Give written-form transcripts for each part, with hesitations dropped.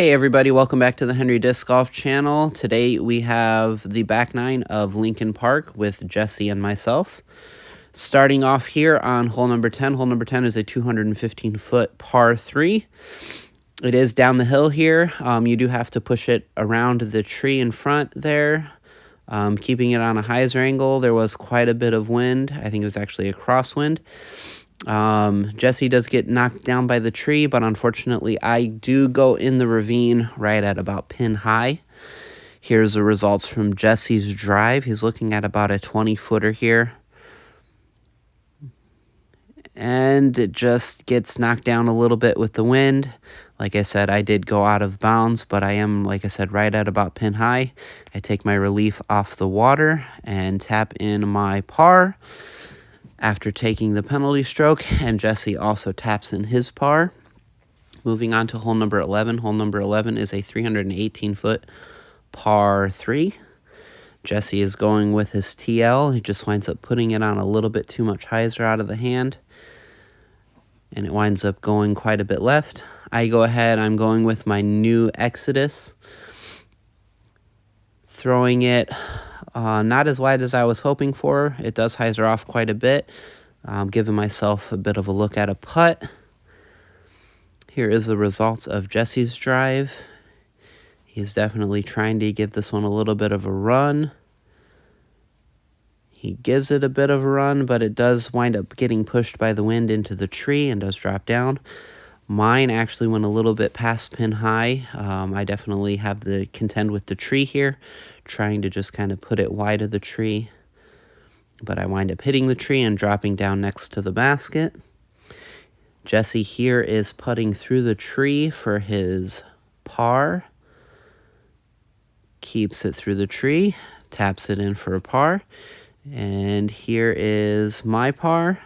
Hey everybody, welcome back to the Henry Disc Golf channel. Today we have the back nine of Lincoln Park with Jesse and myself. Starting off here on hole number 10. Hole number 10 is a 215-foot par 3. It is down the hill here. You do have to push it around the tree in front there, keeping it on a hyzer angle. There was quite a bit of wind. I think it was actually a crosswind. Jesse does get knocked down by the tree, but unfortunately I do go in the ravine right at about pin high. Here's the results from Jesse's drive. He's looking at about a 20-footer here. And it just gets knocked down a little bit with the wind. Like I said, I did go out of bounds, but I am, like I said, right at about pin high. I take my relief off the water and tap in my par after taking the penalty stroke, and Jesse also taps in his par. Moving on to hole number 11. Hole number 11 is a 318-foot par 3. Jesse is going with his TL. He just winds up putting it on a little bit too much hyzer out of the hand, and it winds up going quite a bit left. I go ahead, I'm going with my new Exodus, throwing it not as wide as I was hoping for. It does hyzer off quite a bit. Giving myself a bit of a look at a putt. Here is the results of Jesse's drive. He's definitely trying to give this one a little bit of a run. He gives it a bit of a run, but it does wind up getting pushed by the wind into the tree and does drop down. Mine actually went a little bit past pin high. I definitely have to contend with the tree here, trying to just kind of put it wide of the tree. But I wind up hitting the tree and dropping down next to the basket. Jesse here is putting through the tree for his par. Keeps it through the tree, taps it in for a par. And here is my par.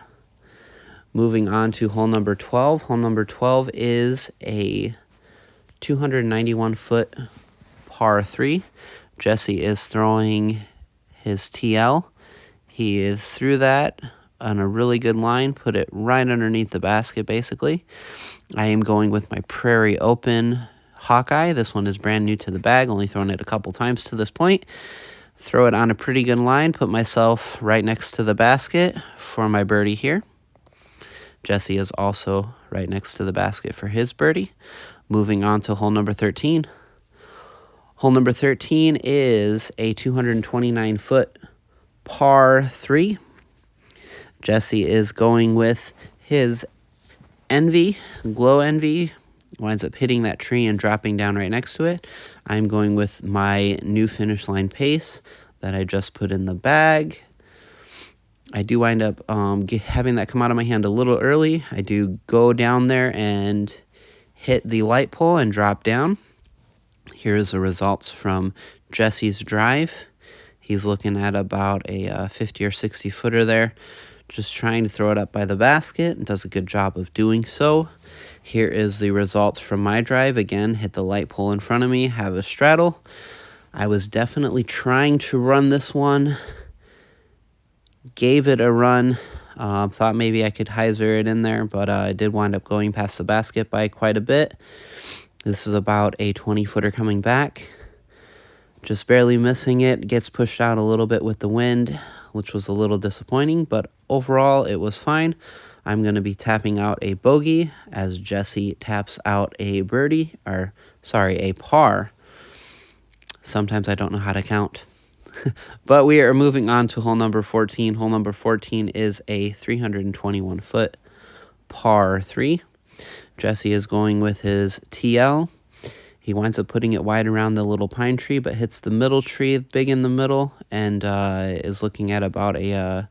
Moving on to hole number 12. Hole number 12 is a 291-foot par 3. Jesse is throwing his TL. He is through that on a really good line, put it right underneath the basket, basically. I am going with my Prairie Open Hawkeye. This one is brand new to the bag, only thrown it a couple times to this point. Throw it on a pretty good line, put myself right next to the basket for my birdie here. Jesse is also right next to the basket for his birdie. Moving on to hole number 13. Hole number 13 is a 229-foot par 3. Jesse is going with his Envy, Glow Envy. Winds up hitting that tree and dropping down right next to it. I'm going with my new Finish Line Pace that I just put in the bag. I do wind up having that come out of my hand a little early. I do go down there and hit the light pole and drop down. Here's the results from Jesse's drive. He's looking at about a 50 or 60 footer there, just trying to throw it up by the basket, and does a good job of doing so. Here is the results from my drive. Again, hit the light pole in front of me, have a straddle. I was definitely trying to run this one. Gave it a run. Thought maybe I could hyzer it in there, but I did wind up going past the basket by quite a bit. This is about a 20-footer coming back. Just barely missing it. Gets pushed out a little bit with the wind, which was a little disappointing, but overall it was fine. I'm going to be tapping out a bogey as Jesse taps out a birdie, or sorry, a par. Sometimes I don't know how to count. But we are moving on to hole number 14. Hole number 14 is a 321-foot par 3. Jesse is going with his TL. He winds up putting it wide around the little pine tree, but hits the middle tree, big in the middle, and is looking at about a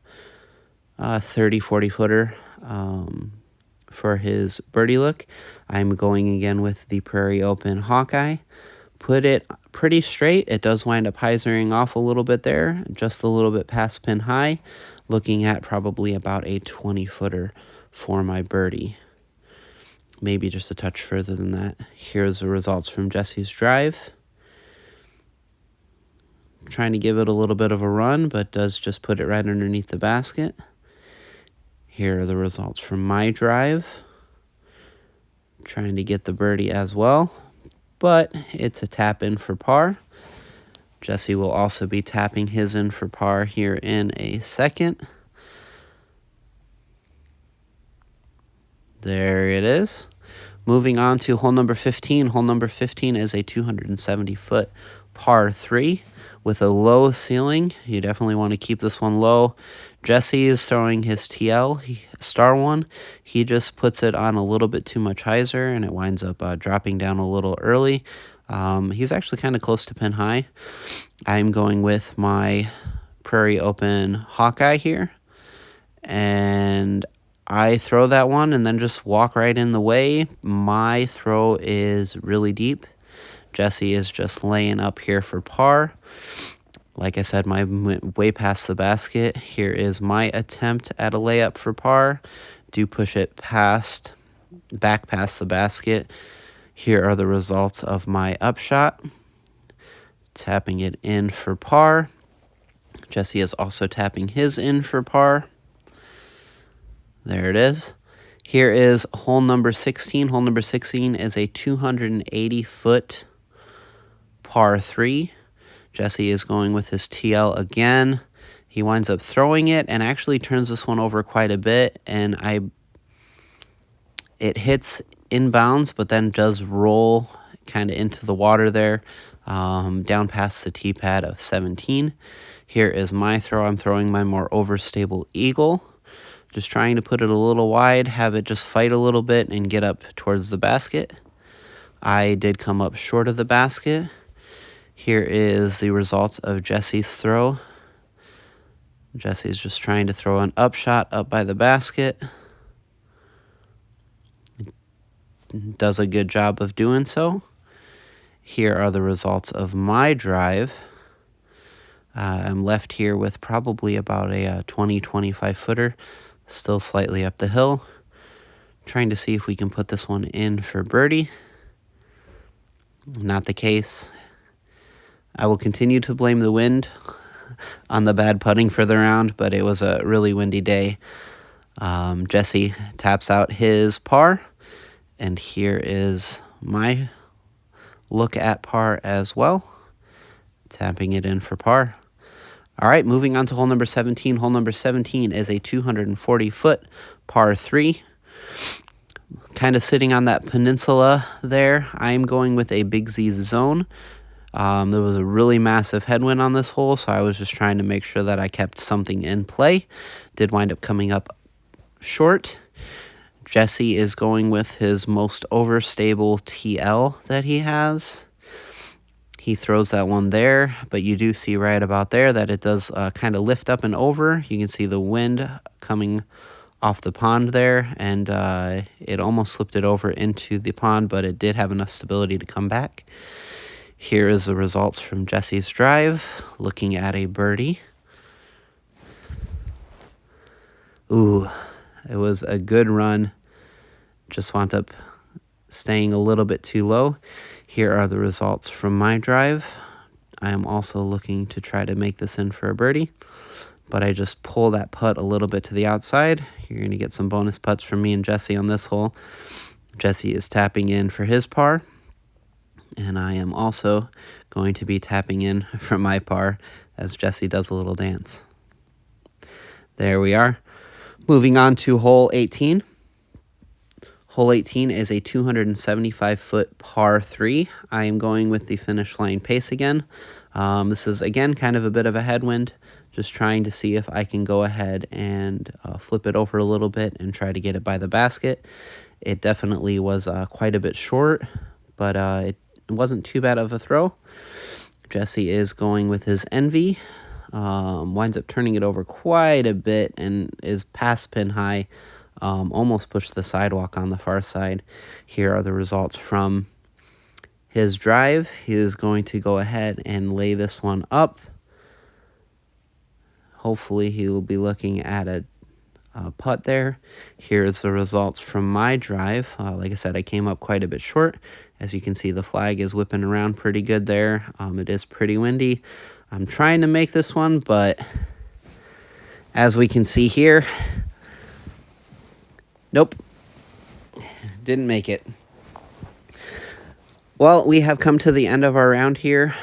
30-40 footer for his birdie look. I'm going again with the Prairie Open Hawkeye. Put it pretty straight. It does wind up hyzering off a little bit there, just a little bit past pin high, looking at probably about a 20-footer for my birdie. Maybe just a touch further than that. Here's the results from Jesse's drive. Trying to give it a little bit of a run, but does just put it right underneath the basket. Here are the results from my drive. Trying to get the birdie as well. but it's a tap in for par. Jesse will also be tapping his in for par here in a second. There it is. Moving on to hole number 15. Hole number 15 is a 270-foot par 3 with a low ceiling. You definitely want to keep this one low. Jesse is throwing his TL, star one. He just puts it on a little bit too much hyzer, and it winds up dropping down a little early. He's actually kind of close to pin high. I'm going with my Prairie Open Hawkeye here, and I throw that one and then just walk right in the way. My throw is really deep. Jesse is just laying up here for par. Like I said, my way past the basket. Here is my attempt at a layup for par. Do push it back past the basket. Here are the results of my upshot. Tapping it in for par. Jesse is also tapping his in for par. There it is. Here is hole number 16. Hole number 16 is a 280-foot par 3. Jesse is going with his TL again. He winds up throwing it and actually turns this one over quite a bit, and it hits inbounds, but then does roll kind of into the water there, down past the tee pad of 17. Here is my throw. I'm throwing my more overstable eagle. Just trying to put it a little wide, have it just fight a little bit and get up towards the basket. I did come up short of the basket. Here is the results of Jesse's throw. Jesse's just trying to throw an upshot up by the basket. Does a good job of doing so. Here are the results of my drive. I'm left here with probably about a 20-25 footer, still slightly up the hill. Trying to see if we can put this one in for birdie. Not the case. I will continue to blame the wind on the bad putting for the round, but it was a really windy day. Jesse taps out his par, and here is my look at par as well. Tapping it in for par. All right, moving on to hole number 17. Hole number 17 is a 240-foot par 3. Kind of sitting on that peninsula there. I'm going with a Big Z zone. There was a really massive headwind on this hole, so I was just trying to make sure that I kept something in play. Did wind up coming up short. Jesse is going with his most overstable TL that he has. He throws that one there, but you do see right about there that it does kind of lift up and over. You can see the wind coming off the pond there, and it almost slipped it over into the pond, but it did have enough stability to come back. Here is the results from Jesse's drive, looking at a birdie. Ooh, it was a good run. Just wound up staying a little bit too low. Here are the results from my drive. I am also looking to try to make this in for a birdie, but I just pull that putt a little bit to the outside. You're going to get some bonus putts from me and Jesse on this hole. Jesse is tapping in for his par, and I am also going to be tapping in for my par as Jesse does a little dance. There we are. Moving on to hole 18. Hole 18 is a 275-foot par 3. I am going with the finish line pace again. This is, again, kind of a bit of a headwind. Just trying to see if I can go ahead and flip it over a little bit and try to get it by the basket. It definitely was quite a bit short, but it wasn't too bad of a throw. Jesse is going with his Envy. Winds up turning it over quite a bit and is past pin high. Almost pushed the sidewalk on the far side. Here are the results from his drive. He is going to go ahead and lay this one up. Hopefully he will be looking at a putt there. Here's the results from my drive. Like I said, I came up quite a bit short. As you can see, the flag is whipping around pretty good there. It is pretty windy. I'm trying to make this one, but as we can see here, nope, didn't make it. Well, we have come to the end of our round here.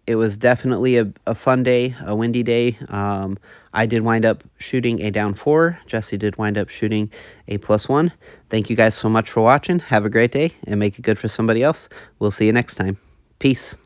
It was definitely a fun day, a windy day. I did wind up shooting a down 4. Jesse did wind up shooting a +1. Thank you guys so much for watching. Have a great day and make it good for somebody else. We'll see you next time. Peace.